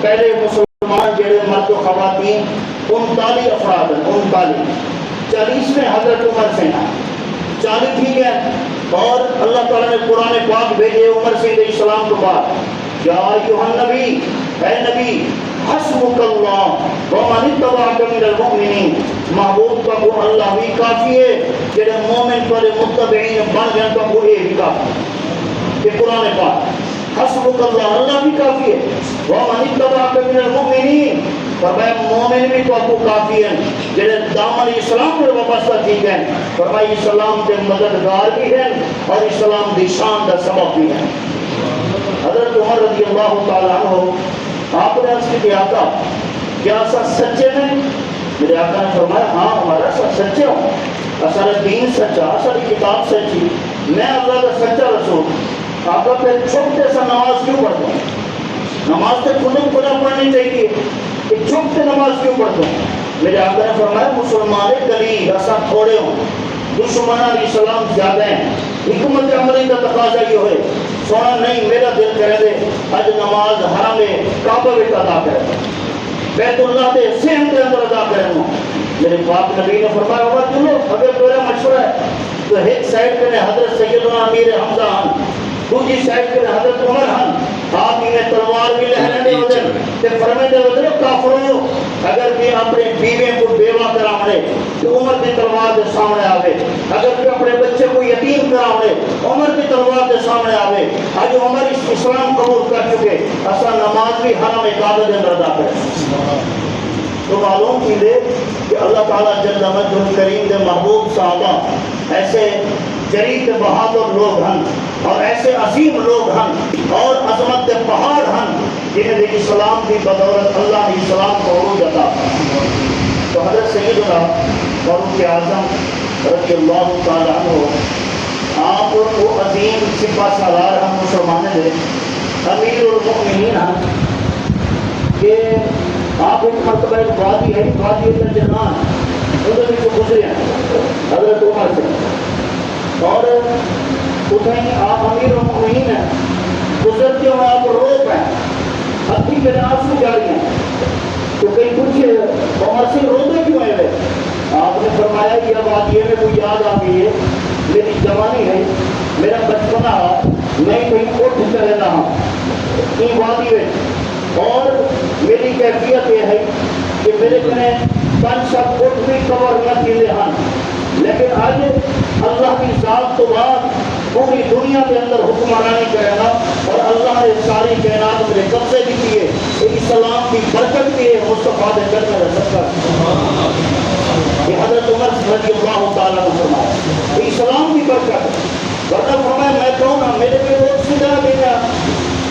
پہلے مسلمان جڑے مرد و خواتین 39 افراد ہیں، 39 40ویں حضرت عمر سے نا 40 ٹھیک ہے. اور اللہ تعالیٰ نے قرآن پاک بھیجے عمر سے علیہ السلام کے بعد، یا ایھا النبی، اے نبی، حسبک اللہ ومن اتبعک من المؤمنین، محبوب کا وہ اللہ بھی کافی ہے، جڑے مومن پر متبعین بن جائیں تو وہ بھی کافی ہے. کہ قرآن پاک حسبک اللہ، اللہ بھی کافی ہے، ومن اتبعک من المؤمنین، فرمایا مومن بھی تو آپ کو کافی ہیں جڑے دامن اسلام پر وابستہ ٹھیک ہیں. فرمایا اسلام کے مددگار بھی ہیں اور اسلام دی شان دا سبب بھی ہیں. حضرت عمر رضی اللہ تعالیٰ عنہ آپ نے عرض کی آقا کیا سب سچے ہیں؟ میرے آقا نے فرمایا ہاں ہمارا سب سچے ہوں، اصل دین سچا، اصل کتاب سچی، میں اللہ کا سچا رسول. آقا پھر چھپتے سا نماز کیوں پڑھتا ہوں؟ نماز تو کھلم کھلا پڑھنی چاہیے، کہ چھپتے نماز کیوں پڑھتا ہوں؟ میرے آقا نے فرمایا مسلمان قلیل ایسا تھوڑے ہوں، دشمن علیہ السلام زیادہ ہیں. حکمت عملی کا تقاضا یہ ہوئے سونا نہیں میرا دل کرے دے اج نماز حرم کعبہ میں ادا کرے، بیت اللہ دے سین کے اندر ادا کرے. میرے پاک نبی نے فرمایا عمر چلو اگر تیرا مشورہ ہے تو ایک سائڈ پہ حضرت سیدنا امیر حمزہ ہن، دوسری سائڈ پہ حضرت عمر ہن، آپ انہیں تلوار بھی لہنے دے ودر تے فرمے دے ودر کافروں اگر بھی اپنے بیوے کو بیوہ کراوے تو عمر کی تلوار دے سامنے آوے، اگر بھی اپنے بچے کو یتیم کراوے عمر کی تلوار دے سامنے آوے. آج عمر اس اسلام قبول کر چکے، اصلا نماز بھی حرم کعبہ دے اندر ادا کرے. تو معلوم کی دے کہ اللہ تعالیٰ جل مجدہ کریم دے محبوب صحابہ ایسے جریت بہادر لوگ ہیں اور ایسے عظیم لوگ ہیں اور عظمت کے پہاڑ ہیں جنہیں اسلام کی بدولت اللہ نے اسلام کو عروج عطا. تو حضرت سیدنا فاروق اعظم رضی اللہ تعالیٰ عنہ آپ کو عظیم سپہ سالار ہم مسلمانوں دے امیر المؤمنین ہیں کہ آپ ایک مرتبہ ایک وادی ہے، وادی الجنان ادھر بھی گزرے ہیں حضرت عمر سے، اور اتنے آپ امیر المؤمنین ہیں، گزرتے ہوئے آپ رو پہ اپنی میرے آنسو جاری ہیں. تو کئی پوچھے عمر سے روتے کیوں ہیں؟ آپ نے فرمایا کہ اب وادی میں کوئی یاد آ گئی ہے، میری جوانی ہے، میرا بچپنا ہے، میں کہیں اٹھ چلے رہا ہوں یہ وادی میں، اور میری کیفیت یہ ہے کہ میرے کنے 5 فٹ بھی کور نہ کیلے ہیں، لیکن آج اللہ کی ذات تو بعد پوری دنیا کے اندر حکمرانی کرنا اور اللہ نے ساری کائنات میں قبضے بھی کیے، اسلام کی برکت کی ہے مصطفیٰ دے کرنے رسکتا. یہ حضرت عمر رضی اللہ تعالیٰ نے فرمایا اسلام کی برکت، ورنہ فرمایا میں کہوں نا میرے پہ روز سیدھا گیا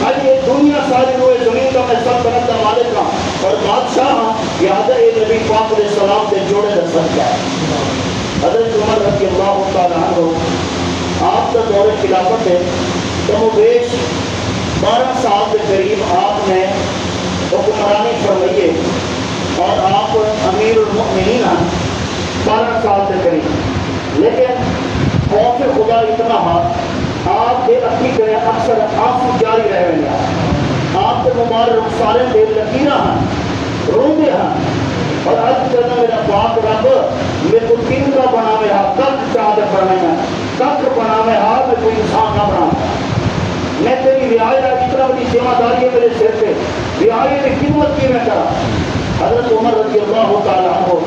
آج یہ دنیا ساری روئے زمین کا میں سب طرف کا مالک ہوں اور بادشاہ ہوں، یاد ہے یہ نبی پاک علیہ السلام سے جوڑے رسل کیا ہے. حضرت عمر رضی اللہ تعالیٰ عنہ آپ کا دور خلافت ہے، کم و بیش 12 سال کے قریب آپ نے حکمرانی فرمائی ہے اور آپ امیر المؤمنین ہیں 12 سال کے قریب. لیکن خوف خدا اتنا ہے آپ کے اپنی طرح اکثر آنسو جاری رہ رہے ہیں، آپ کے مبارک سارے دے لکیرہ ہیں، روندے ہیں اور عرض کرنا میرا پاک رب میں کو دن کا بناوے ہاں کک چاہتے پڑھنے میں کک بناوے ہاں میں کوئی انسان نہ بناوے. میں تیری رعایت اتنا بڑی ذمہ داری ہے میرے سر پہ، رعایت کی خدمت کی میں کرا. حضرت عمر رضی اللہ تعالیٰ عنہ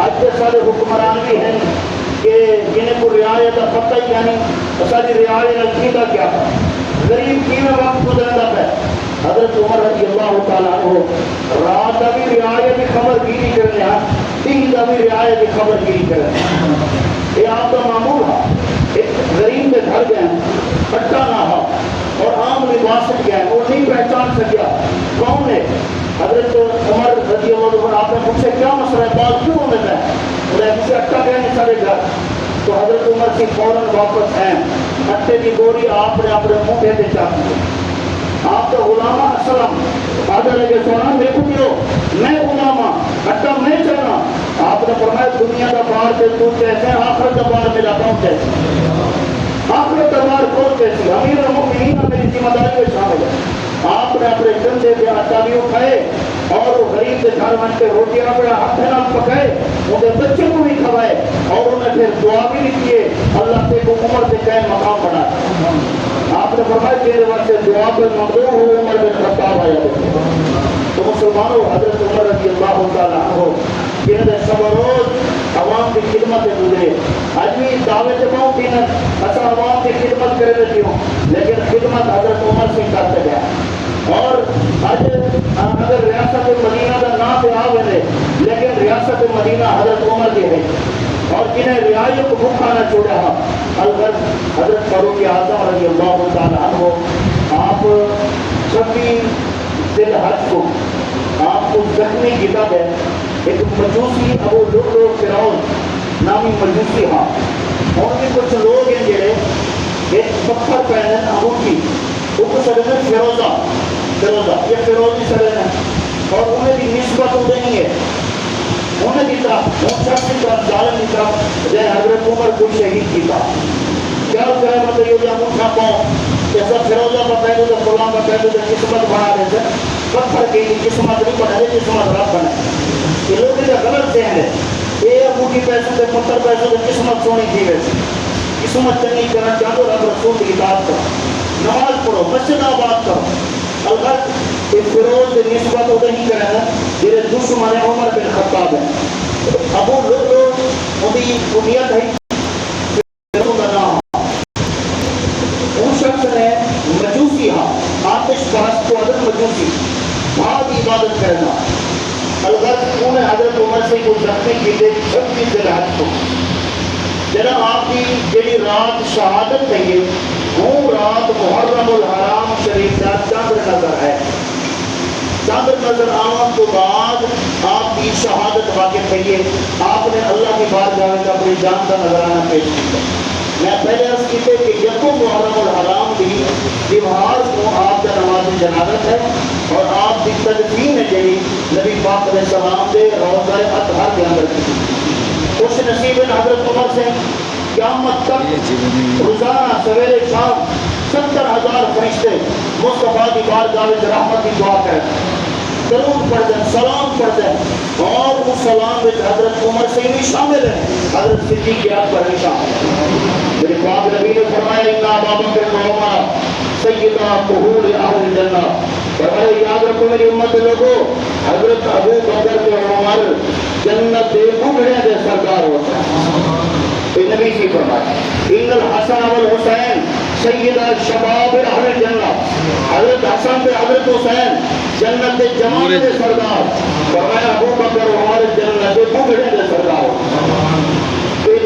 آج کے سارے حکمران بھی ہیں کہ جنہیں کو رعایت کا پتہ ہی یعنی ساری رعایت عقیدہ کیا ہے، غریب کی میں وقت گزرتا ہے. حضرت عمر رضی اللہ تعالیٰ عنہ رات کا بھی رعایت کی خبر گیری کرنے ہیں، دن کا بھی رعایت کی خبر گیری کرنے ہیں. یہ آپ کا معمول ہے، ایک غریب کے گھر گئے اٹھا نہ ہو اور عام لباس گئے وہ نہیں پہچان سکیا کون ہے. حضرت عمر رضی اللہ عنہ آپ نے پوچھا کیا مسئلہ ہے، بات کیوں ہونے میں مجھے اٹھا گیا نہیں سارے گھر. تو حضرت عمر سے فوراً واپس ہیں، اٹھے کی گوری آپ نے اپنے منہ پہ چاہتی ہے. آپ کا غلامہ اسلم آدھا لگے سونا میں کو دیو میں غلامہ اٹھا میں چلنا. آپ نے فرمایا دنیا کا بار سے تو کیسے آخرت کا بار ملا کون کیسے، آخرت کا بار کون کیسے. امیر المؤمنین میری ذمہ داری میں شامل ہے. آپ نے اپنے کندھے پہ آٹا بھی اٹھائے غریب کے گھر بن کے روٹیاں اپنا ہاتھ نہ پکائے ان کے بچوں کو بھی کھوائے اور انہیں پھر دعا بھی نہیں کیے اللہ کے کو عمر کے قائم مقام بنا آپ نے فرمایا کہ واسطے دعا پر مقبول ہو عمر بن خطاب آیا تو مسلمانوں حضرت عمر رضی اللہ تعالیٰ عنہ جنہوں نے سب روز عوام کی خدمت گزرے آج بھی دعوے جماؤں کی نہ اصل عوام کی خدمت کرے رہتی ہوں لیکن خدمت حضرت عمر سے کرتے گیا اور آج اگر ریاست مدینہ کا نام پہ آوے لیکن ریاست مدینہ حضرت عمر کی ہے اور جنہیں رعایوں کو بھوکا نہ چھوڑا الغرض حضرت فاروق اعظم رضی اللہ تعالیٰ عنہ آپ 26 ذی الحج کو آپ کو زخمی کتاب ہے ایک مجوسی ابو لؤلؤ فرعون نامی مجوسی ہاں اور بھی کچھ لوگ ہیں جڑے ایک پتھر پہنے انگوٹھی ان کو سرنے فیروزہ یہ فیروزی سرنے اور انہیں بھی نسبت ہوتے نہیں ہے انہیں کی طرف ان شخص کی طرف ظالم کی طرف جے حضرت عمر کو شہید کیتا کیا کرے مطلب یہ جب اٹھا پاؤں جیسا فیروزہ کا پہلو تو فلاں کا پہلو تو قسمت بنا رہے تھے پتھر کی قسمت نہیں بنا رہے قسمت رب بنے یہ لوگ جو غلط ذہن ہے یہ ابو کی پیسوں سے پتھر پیسوں سے قسمت سونی تھی ویسے قسمت چنگی کرنا چاہو رب رسول کی اطاعت کرو نماز پڑھو مسجد آباد کرو البت یہ فیروز کی نسبت ہوتے ہی کرے نا جیرے دشمن عمر بن خطاب ہے ابو لؤلؤ انہی بنیاد ہے ان شخص نے مجوسی ہاں آتش پرست کو حضرت مجوسی بہت عبادت کرنا البت انہیں حضرت عمر سے کوئی زخمی کی دے 26 ذی الحج کو جناب آپ کی جڑی رات شہادت ہے وہ رات محرم الحرام شریف کا چاند نظر ہے چاند نظر آنے کے بعد آپ کی شہادت واقع ہے آپ نے اللہ کی بارگاہ میں اپنی جان کا نظرانہ پیش کیا میں پہلے عرض کی تھی کہ یکم محرم الحرام بھی دیوار کو آپ کا نماز جنازت ہے اور آپ کی تدفین ہے جی نبی پاک علیہ السلام کے روضہ اطہر کے اندر کی خوش نصیب حضرت عمر سے قیامت تک روزانہ سویرے شام 70,000 فرشتے مصطفیٰ کی بارگاہ میں رحمت کی دعا کریں درود پڑھ دیں سلام پڑھ دیں اور اس سلام میں حضرت عمر سے بھی شامل ہے حضرت صدیق اکبر بھی شامل ہے میرے پاک نبی نے فرمایا ان ابا بکر و عمر سیدنا قہول اہل جنہ فرمایا یاد رکھو میری امت لوگوں حضرت ابو بکر و عمر جنت دے بڑھے دے سردار ہوتا ہے نبی سے فرمایا ان الحسن والحسین سیدہ شباب اہل جنہ حضرت حسن پہ حضرت حسین جنت جماعت دے سردار فرمایا ابو بکر و عمر جنت بڑھے دے سردار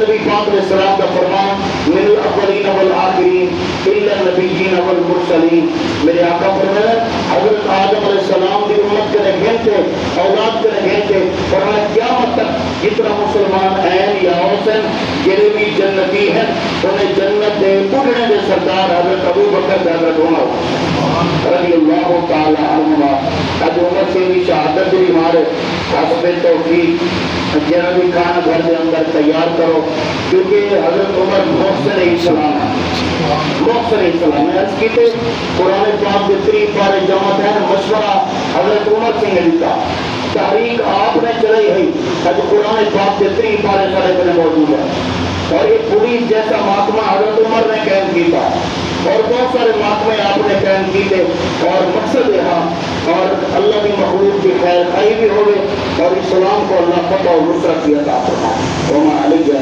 نبی پاک علیہ السلام کا فرمان من الاولین والآخرین الا النبیین والمرسلین میرے آقا فرمایا حضرت آدم علیہ السلام کی امت کے گھنٹے اولاد کے گھنٹے فرمایا قیامت تک جتنا مسلمان عین یا حسن یہ بھی جنتی ہیں انہیں جنت دے بڑھنے دے سردار حضرت ابو بکر حضرت عمر رضی اللہ تعالی عنہ آج عمر سے بھی شہادت بھی ہمارے حسب توفیق جنہ بھی کھانا گھر کے اندر تیار کرو کیونکہ حضرت عمر محسن اسلام ہے محسن اسلام ہے اس کی تے قرآن پاک کے 3 پارے جمع ہے مشورہ حضرت عمر سے ملتا تحریک آپ نے چلائی ہے کہ قرآن پاک کے 3 پارے سارے میں موجود ہے اور یہ پولیس جیسا محکمہ حضرت عمر نے قائم کیا اور بہت سارے محکمے آپ نے قائم کیے اور مقصد یہاں اور اللہ کی مخلوق کی خیر خائی بھی ہوگی اور اسلام کو اللہ فتح و نصرت کی عطا فرمائے وما علیہ